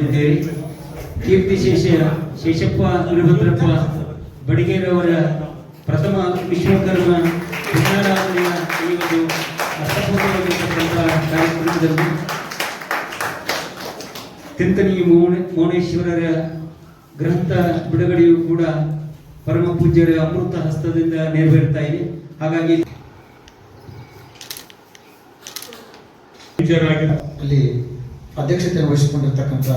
ಇದ್ದೇವೆ. ಕೀರ್ತಿಶೇಷ ಶೇಷಪ್ಪ ವೀರಭದ್ರಪ್ಪ ಬಡಿಗೇರವರ ಪ್ರಥಮ ವಿಶ್ವಕರ್ಮ ಪುಣ್ಯಾರಾಧನೆಯ ಈ ಒಂದು ಅರ್ಥಪೂರ್ಣವಾಗಿರ್ತಕ್ಕಂಥ ಕಾರ್ಯಕ್ರಮದಲ್ಲಿ ತಿಂತನಿ ಮೌನೇಶ್ವರರ ಗ್ರಂಥ ಬಿಡುಗಡೆಯೂ ಕೂಡ ಪರಮ ಪೂಜ್ಯರ ಅಮೃತ ಹಸ್ತದಿಂದ ನೆರವೇರ್ತಾ ಇದೆ. ಹಾಗಾಗಿ ಅಲ್ಲಿ ಅಧ್ಯಕ್ಷತೆ ವಹಿಸಿಕೊಂಡಿರ್ತಕ್ಕಂಥ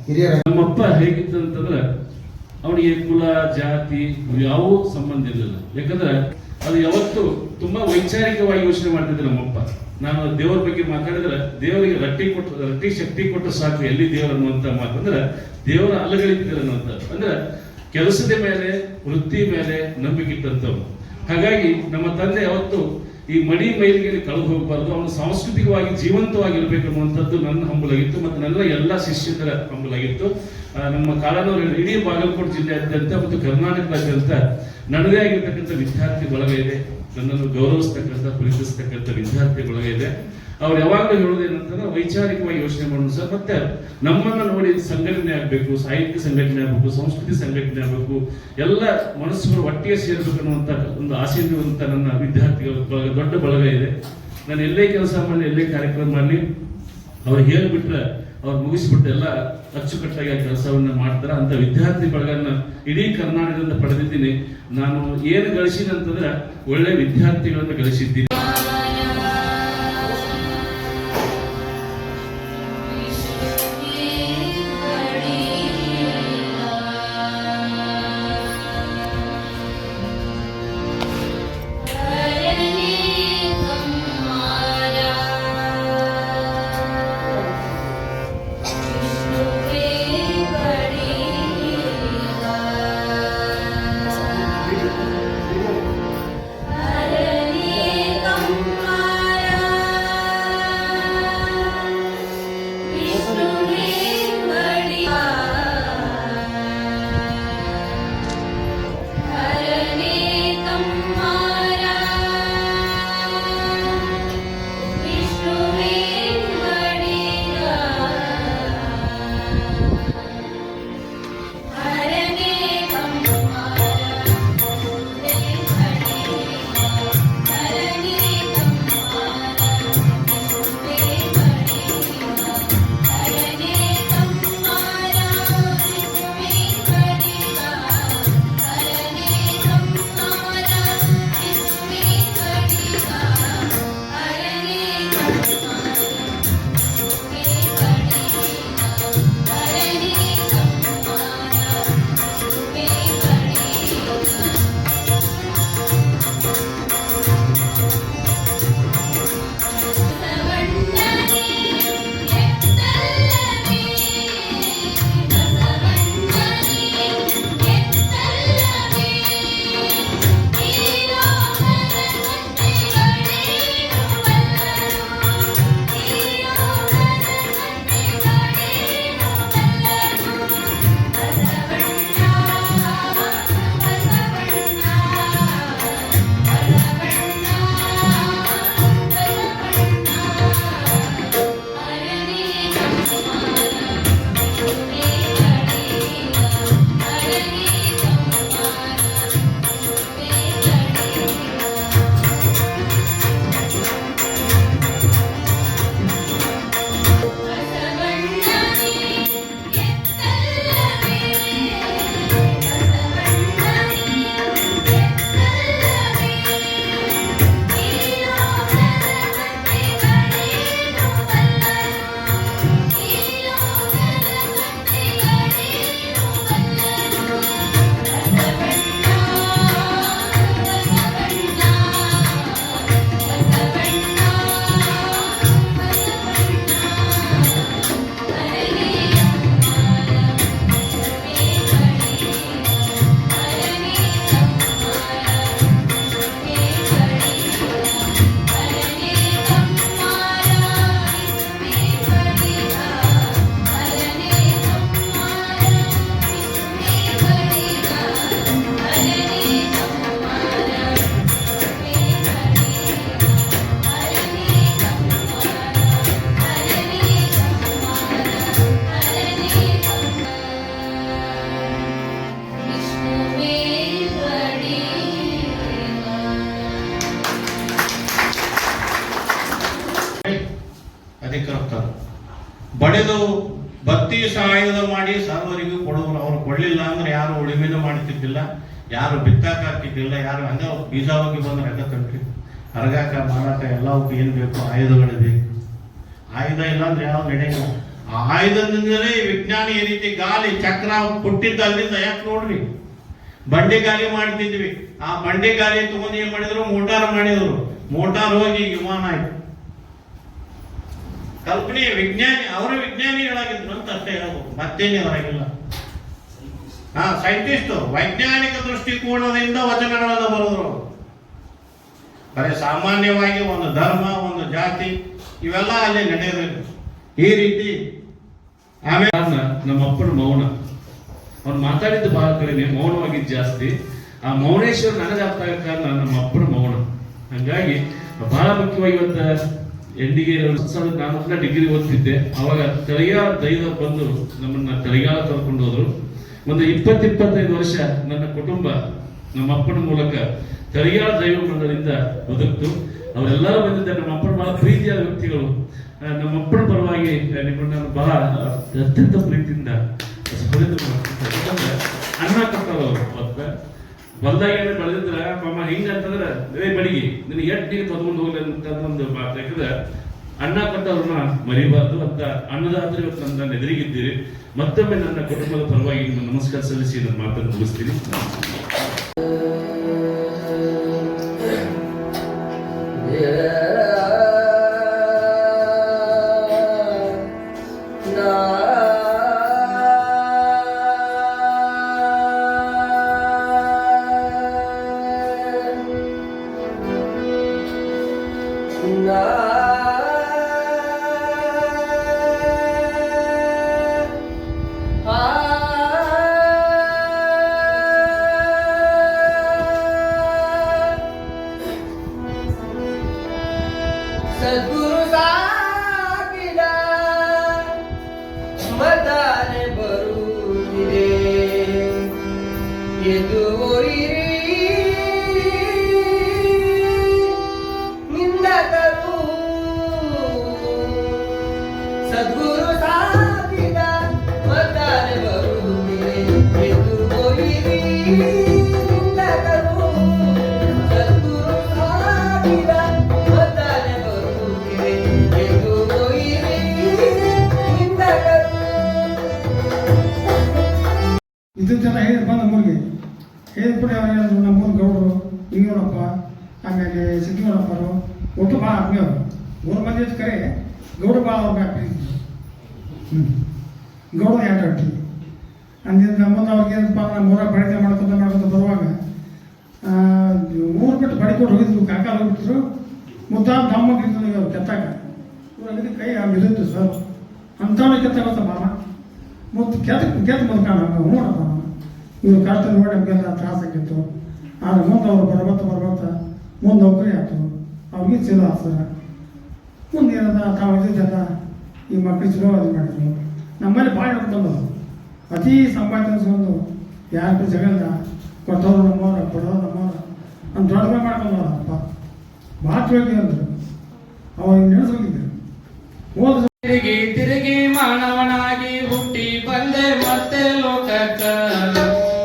ಹಿರಿಯರ ನಮ್ಮಪ್ಪ ಹೇಗಿತ್ತು ಅಂತಂದ್ರೆ ಅವನಿಗೆ ಕುಲ ಜಾತಿ ಯಾವೂ ಸಂಬಂಧ ಇರಲಿಲ್ಲ. ಯಾಕಂದ್ರೆ ಅದು ಯಾವತ್ತು ತುಂಬಾ ವೈಚಾರಿಕವಾಗಿ ಯೋಚನೆ ಮಾಡ್ತಿದ್ದೆ ನಮ್ಮಪ್ಪ. ನಾನು ದೇವರ ಬಗ್ಗೆ ಮಾತಾಡಿದ್ರೆ ದೇವರಿಗೆ ರಟ್ಟಿ ಶಕ್ತಿ ಕೊಟ್ಟು ಸಾಕು ಎಲ್ಲಿ ದೇವರು ಅನ್ನುವಂತ ಮಾತಂದ್ರೆ ದೇವರ ಅಲಗಳಿದ್ದಾರೆ ಅನ್ನುವಂಥ ಅಂದ್ರೆ ಕೆಲಸದ ಮೇಲೆ ವೃತ್ತಿ ಮೇಲೆ ನಂಬಿಕೆ ಇಟ್ಟಂತವ್ರು. ಹಾಗಾಗಿ ನಮ್ಮ ತಂದೆ ಯಾವತ್ತು ಈ ಮಡಿ ಮೈಲಿಗೆ ಕಳೆದು ಹೋಗಬಾರ್ದು, ಅವನು ಸಾಂಸ್ಕೃತಿಕವಾಗಿ ಜೀವಂತವಾಗಿರ್ಬೇಕು ಅನ್ನುವಂಥದ್ದು ನನ್ನ ಹಂಬಲಾಗಿತ್ತು ಮತ್ತು ನನ್ನ ಎಲ್ಲ ಶಿಷ್ಯರ ಹಂಬಲಾಗಿತ್ತು. ನಮ್ಮ ಕಾಲನವರು ಇಡೀ ಬಾಗಲಕೋಟೆ ಜಿಲ್ಲೆಯಾದ್ಯಂತ ಮತ್ತು ಕರ್ನಾಟಕದಾದ್ಯಂತ ನನ್ನದೇ ಆಗಿರ್ತಕ್ಕಂಥ ವಿದ್ಯಾರ್ಥಿ ಬಳಗ ಇದೆ, ನನ್ನನ್ನು ಗೌರವಿಸ್ತಕ್ಕಂಥ ಪ್ರೀತಿಸ್ತಕ್ಕಂಥ ವಿದ್ಯಾರ್ಥಿ ಬಳಗ ಇದೆ. ಅವ್ರು ಯಾವಾಗಲೂ ಹೇಳೋದೇನಂತಂದ್ರೆ ವೈಚಾರಿಕವಾಗಿ ಯೋಚನೆ ಮಾಡೋದು ಸರ್, ಮತ್ತೆ ನಮ್ಮನ್ನು ನೋಡಿ ಸಂಘಟನೆ ಆಗಬೇಕು, ಸಾಹಿತ್ಯ ಸಂಘಟನೆ ಆಗಬೇಕು, ಸಂಸ್ಕೃತಿ ಸಂಘಟನೆ ಆಗಬೇಕು, ಎಲ್ಲ ಮನಸ್ಸುಗಳು ಒಟ್ಟಿಗೆ ಸೇರ್ಬೇಕು ಅನ್ನುವಂಥ ಒಂದು ಆಸೆಯಿರುವಂಥ ನನ್ನ ವಿದ್ಯಾರ್ಥಿಗಳ ಬಳಗ ದೊಡ್ಡ ಬಳಗ ಇದೆ. ನಾನು ಎಲ್ಲೇ ಕೆಲಸ ಮಾಡಲಿ, ಎಲ್ಲೇ ಕಾರ್ಯಕ್ರಮ ಮಾಡಲಿ, ಅವ್ರು ಹೇಳಿಬಿಟ್ರೆ ಅವ್ರು ಮುಗಿಸ್ಬಿಟ್ಟು ಎಲ್ಲ ಅಚ್ಚುಕಟ್ಟಾಗಿ ಆ ಕೆಲಸವನ್ನ ಮಾಡ್ತಾರೆ. ಅಂತ ವಿದ್ಯಾರ್ಥಿ ಬಳಗನ್ನ ಇಡೀ ಕರ್ನಾಟಕದಿಂದ ಪಡೆದಿದ್ದೀನಿ. ನಾನು ಏನು ಗಳಿಸಿದೆ ಅಂತಂದ್ರೆ ಒಳ್ಳೆ ವಿದ್ಯಾರ್ಥಿಗಳನ್ನು ಗಳಿಸಿದ್ದೀನಿ. ಹೊಡೆದು ಬತ್ತಿ ಸಹಾಯದ ಮಾಡಿ ಸರ್ವರಿಗೂ ಕೊಡೋರು. ಅವ್ರು ಕೊಡಲಿಲ್ಲ ಅಂದ್ರೆ ಯಾರು ಉಳಿಮೆನೂ ಮಾಡ್ತಿದ್ದಿಲ್ಲ, ಯಾರು ಬಿತ್ತಾಕ ಹಾಕ್ತಿದ್ದಿಲ್ಲ, ಯಾರು ಹಂಗ ಬೀಜ ಹೋಗಿ ಬಂದ್ರೆ ಹಂಗ ತಂದ್ರಿ ಹರಗಾಕ ಮಾರಾಟ ಎಲ್ಲವಕ್ಕೂ ಏನು ಬೇಕು, ಆಯುಧಗಳು ಬೇಕು. ಆಯುಧ ಇಲ್ಲ ಅಂದ್ರೆ ಯಾವ ನಡೆಯಲ್ಲ. ಆ ಆಯುಧದಿಂದಲೇ ವಿಜ್ಞಾನಿ ಈ ರೀತಿ ಗಾಲಿ ಚಕ್ರ ಹುಟ್ಟಿದ್ದ ಅಲ್ಲಿಂದ. ಯಾಕೆ ನೋಡ್ರಿ, ಬಂಡಿ ಗಾಲಿ ಮಾಡ್ತಿದ್ವಿ, ಆ ಬಂಡಿ ಗಾಲಿ ತಗೊಂಡು ಏನ್ ಮಾಡಿದ್ರು, ಮೋಟಾರ್ ಮಾಡಿದ್ರು, ಮೋಟಾರ್ ಹೋಗಿ ವಿಮಾನ ಆಯ್ತು. ಕಲ್ಪನೆ ವಿಜ್ಞಾನಿ, ಅವರ ವಿಜ್ಞಾನಿಗಳಾಗಿದ್ರು ಅಂತ ಅಷ್ಟೇ ಹೇಳ್ಬೋದು, ಮತ್ತೇನೇ ಅವರಾಗಿಲ್ಲ. ಸೈಂಟಿಸ್ಟ್ ವೈಜ್ಞಾನಿಕ ದೃಷ್ಟಿಕೋನದಿಂದ ವಚನಗಳನ್ನು ಬರೆದ್ರು. ಬರೀ ಸಾಮಾನ್ಯವಾಗಿ ಒಂದು ಧರ್ಮ, ಒಂದು ಜಾತಿ ಇವೆಲ್ಲ ಅಲ್ಲಿ ನಡೆಯೋದಿಲ್ಲ ಈ ರೀತಿ. ಆಮೇಲೆ ನಮ್ಮ ಅಪ್ಪನ ಮೌನ, ಅವ್ನು ಮಾತಾಡಿದ್ದು ಬಹಳ ಕಡಿಮೆ, ಮೌನವಾಗಿದ್ದು ಜಾಸ್ತಿ. ಆ ಮೌನೇಶ್ವರ ನನಗೆ ಅರ್ಥ ಆಗೋ ಕಾರಣ ನಮ್ಮ ಅಪ್ಪನ ಮೌನ. ಹಂಗಾಗಿ ಬಹಳ ಮುಖ್ಯವಾಗಿ ಇವತ್ತು ಎಂಡಿಗೆ ನಾನು ಡಿಗ್ರಿ ಓದ್ತಿದ್ದೆ. ಅವಾಗ ತಳಿಗಾಲ ದೈವ ಬಂದು ನಮ್ಮನ್ನ ತಳಿಗಾಲ ಕರ್ಕೊಂಡು ಹೋದ್ರು. ಒಂದು 20-25 ವರ್ಷ ನನ್ನ ಕುಟುಂಬ ನಮ್ಮ ಅಪ್ಪನ ಮೂಲಕ ತಳಿಗಾಲ ದೈವ ಮಂಡಳಿಂದ ಬದುಕ್ತು. ಅವರೆಲ್ಲರೂ ಬಂದಿದ್ದ ನಮ್ಮ ಅಪ್ಪನ ಬಹಳ ಪ್ರೀತಿಯಾದ ವ್ಯಕ್ತಿಗಳು. ನಮ್ಮ ಅಪ್ಪನ ಪರವಾಗಿ ನಿಮ್ಮನ್ನು ನಾನು ಬಹಳ ಅತ್ಯಂತ ಪ್ರೀತಿಯಿಂದ ಅನ್ನ ಕೊಟ್ಟರು. ಅವರು ಹೊಲ್ದಾಗ ಏನು ಬೆಳೆದಿದ್ರ ಮಮ್ಮ ಹಿಂಗಂತಂದ್ರ ಬಡಿಗಿ ನಿನ್ನ ಎಟ್ಟು ನೀರು ತಗೊಂಡು ಹೋಗ್ಲಿ ಅಂತ ಒಂದು ಮಾತು. ಯಾಕಂದ್ರೆ ಅನ್ನ ಕೊಟ್ಟವ್ರನ್ನ ಮರಿಬಾರ್ದು ಅಂತ ಅನ್ನದಾತ್ರಿ ಇವತ್ತು ನನ್ನ ಎದುರಿಗಿದ್ದೀರಿ. ಮತ್ತೊಮ್ಮೆ ನನ್ನ ಕುಟುಂಬದ ಪರವಾಗಿ ನಮಸ್ಕಾರ ಸಲ್ಲಿಸಿ ನನ್ನ ಮಾತನ್ನು ಮುಗಿಸ್ತೀನಿ. सद्गुरु साकिला मदाने बरुदिरे ಎದುರಿರಿ ನಿಂದಕರು ಸದ್ಗುರು ಸಾಕಿದ ಮದಾನೆ ಬರುದಿರೆ ಎದುರಿರಿ ನಿಂದಕರು ಸದ್ಗುರು ಸಾಕಿದ ಮದಾನೆ ಬರುದಿರೆ ಎದುರಿರಿ ನಿಂದಕರು. ಇದಕ್ಕೆಲ್ಲ ಹೇಳಿದಪ್ಪ ನಮ್ಮೂರಿಗೆ ಹೇಳಿದ್ಬಿಟ್ಟು ಅವ್ರು ನಮ್ಮೂರು ಗೌಡರು ಹಿಂಗೂರಪ್ಪ ಆಮೇಲೆ ಸಿದ್ದೂರಪ್ಪರು ಒಟ್ಟು ಭಾಳ ಆತ್ಮೀಯ ಅವರು 3 ಮಂದಿ ಕರೆ ಗೌಡ ಭಾಳ ಅವ್ರ ಮ್ಯಾಗ ಗೌಡ 2 ಅಟ್ಟಿ ಅಂದಿಂದ ಮುಂದೆ ಅವ್ರಿಗೆ ಏನಪ್ಪ ನಮ್ಮೂರ ಬಳಿಕೆ ಮಾಡ್ಕೊತ ಬರುವಾಗ ಊರು ಬಿಟ್ಟು ಬಡಿಕೊಂಡು ಹೋಗಿದ್ರು. ಕಾಕಾಲ ಹೋಗ್ಬಿಟ್ರು ಮುದ್ದಾದ ದಮ್ಮಗಿರ್ತದೆ ಅವ್ರು ಕೆತ್ತಾಕ ಊರಲ್ಲಿ ಕೈ ಬಿದ್ದಿತ್ತು ಸರ್ ಅಂಥವೇ ಕೆತ್ತಾಗತ್ತ ಮಾಮ ಮತ್ತು ಕೆತ್ತ ಮುದ್ಕಾಣ ನೋಡಪ್ಪ ಇವ್ರು ಕಷ್ಟ ನೋಡಿ ನಮಗೆಲ್ಲ ತ್ರಾಸ ಆಗಿತ್ತು. ಆದ್ರೆ ಮುಂದೆ ಅವ್ರು ಬರ್ಬತ್ತ ಮುಂದೆ ನೌಕರಿ ಆಯ್ತು, ಅವ್ರಿಗೆ ಚಲೋ ಆಗ್ತದೆ. ಮುಂದೆ ಏನದ ತಾವು ಇದ್ದಿದ್ದೆಲ್ಲ ಈ ಮಕ್ಕಳು ಚಲೋ ಅದು ಮಾಡಿದ್ರು. ನಮ್ಮಲ್ಲಿ ಭಾಳ ಬಂದವು ಅತಿ ಸಂಪಾದನೆ ಯಾರು ಜಗದ ಕೊಟ್ಟವ್ರು ನಮ್ಮವ್ರ ಕೊಡೋರು ನಮ್ಮವ್ರ ಅಂತ ದೊಡ್ಡದ ಮಾಡ್ಕೊಂಡವ್ರಪ್ಪ ಭಾಳ ಚೋಗಿ ಅಂದರು. ಅವ್ರಿಗೆ ನೆನೆಸೋಗಿದ್ರು ಹೋದ ತಿರುಗಿ ತಿರುಗಿ ಮಾನವನಾಗಿ ಹುಟ್ಟಿ ಬಂದೆ ಮತ್ತೆ ಲೋಕಕ್ಕ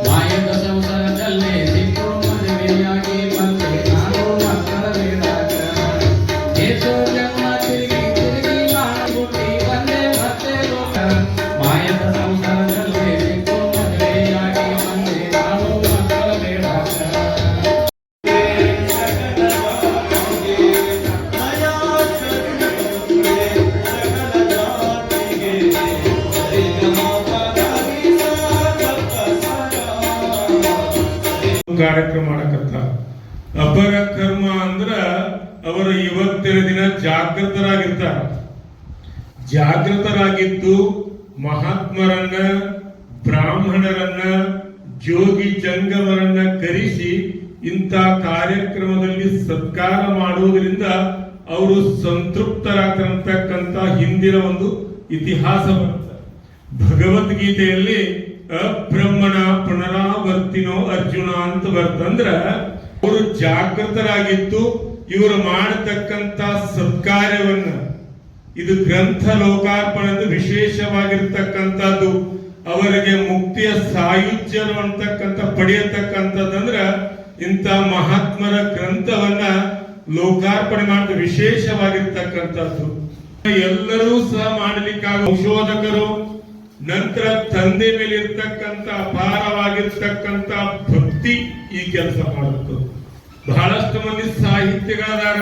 ಮಾಯದ ಸಂಸಾರದಲ್ಲೇ ಸಿಕ್ಕು ಮದುವೆಯಾಗಿ ಬಂದೆ ನಾನು ಮಕ್ಕಳ ಬೇಡಾಕ ಏಸು ಜನ್ಮ ತಿರುಗಿ ತಿರುಗಿ ಮಾನ ಹುಟ್ಟಿ ಬಂದೆ ಮತ್ತೆ ಲೋಕ ಮಾಯದ ಸಂಸಾರದಲ್ಲೇ ಸಿಕ್ಕು ಮದುವೆಯಾಗಿ ಬಂದೆ ನಾನು ಮಕ್ಕಳ ಬೇಡಾಕ. ಕಾರ್ಯಕ್ರಮ ಮಾಡಕತ್ತ ಅಪರ ಕರ್ಮ ಅಂದ್ರ ಅವರು ಇವತ್ತಿನ ದಿನ ಜಾಗೃತರಾಗಿರ್ತಾರ. ಜಾಗೃತರಾಗಿದ್ದು ಮಹಾತ್ಮರನ್ನ ಬ್ರಾಹ್ಮಣರನ್ನ ಜೋಗಿ ಜಂಗಮರನ್ನ ಕರೆಸಿ ಇಂಥ ಕಾರ್ಯಕ್ರಮದಲ್ಲಿ ಸತ್ಕಾರ ಮಾಡುವುದರಿಂದ ಅವರು ಸಂತೃಪ್ತರಾಗ್ತಕ್ಕಂಥ ಹಿಂದಿನ ಒಂದು ಇತಿಹಾಸ ಬರುತ್ತೆ. ಭಗವದ್ಗೀತೆಯಲ್ಲಿ ಅಬ್ರಹ್ಮಣ ಪುನರಾವರ್ತಿನೋ ಅರ್ಜುನ ಅಂತ ಬರ್ತಂದ್ರ ಅವರು ಜಾಗೃತರಾಗಿದ್ದು ಇವರು ಮಾಡತಕ್ಕಂತ ಸತ್ಕಾರ್ಯವನ್ನ ಇದು ಗ್ರಂಥ ಲೋಕಾರ್ಪಣೆ ಎಂದು ವಿಶೇಷವಾಗಿರ್ತಕ್ಕಂಥದ್ದು. ಅವರಿಗೆ ಮುಕ್ತಿಯ ಸಾಯುಜ್ಯರು ಅಂತಕ್ಕಂಥ ಪಡೆಯತಕ್ಕಂಥದ್ದಂದ್ರ ಇಂಥ ಮಹಾತ್ಮರ ಗ್ರಂಥವನ್ನ ಲೋಕಾರ್ಪಣೆ ಮಾಡಿದ ವಿಶೇಷವಾಗಿರ್ತಕ್ಕಂಥದ್ದು. ಎಲ್ಲರೂ ಸಹ ಮಾಡಲಿಕ್ಕಾಗ ಸಂಶೋಧಕರು, ನಂತರ ತಂದೆ ಮೇಲೆ ಇರ್ತಕ್ಕಂಥ ಅಪಾರವಾಗಿರ್ತಕ್ಕಂಥ ಭಕ್ತಿ ಈ ಕೆಲಸ ಮಾಡುತ್ತೆ. ಬಹಳಷ್ಟು ಮಂದಿ ಸಾಹಿತ್ಯಗಳದಾರ,